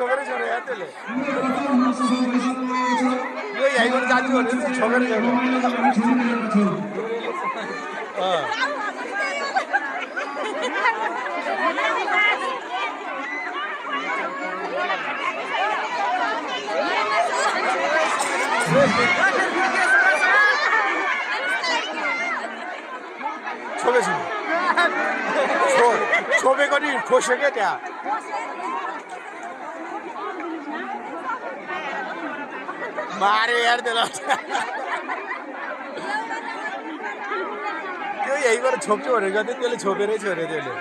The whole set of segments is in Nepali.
छोपेर छोरे यार त्यसले यो यहीँबाट जान्छु भने छोपेर छोरे छोपेको नि खोस्यो क्या त्यहाँ मारे यार त्यसलाई त्यो यहीँबाट छोप्छु भनेको थियो त्यसले छोपेरै छोड्यो त्यसले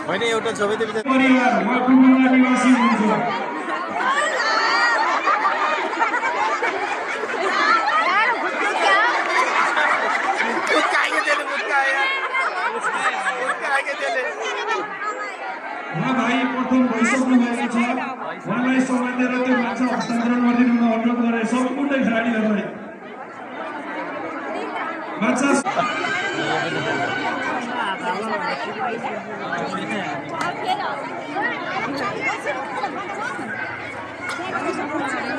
होइन एउटा छोपे त्यो भाइ प्रथम भइसक्नु भएको छ उहाँलाई समातेर त्यो माछा हस्तान्तरण गरिदिनु अनुरोध गरे सम्पूर्ण खेलाडीहरूलाई माछा Thank you.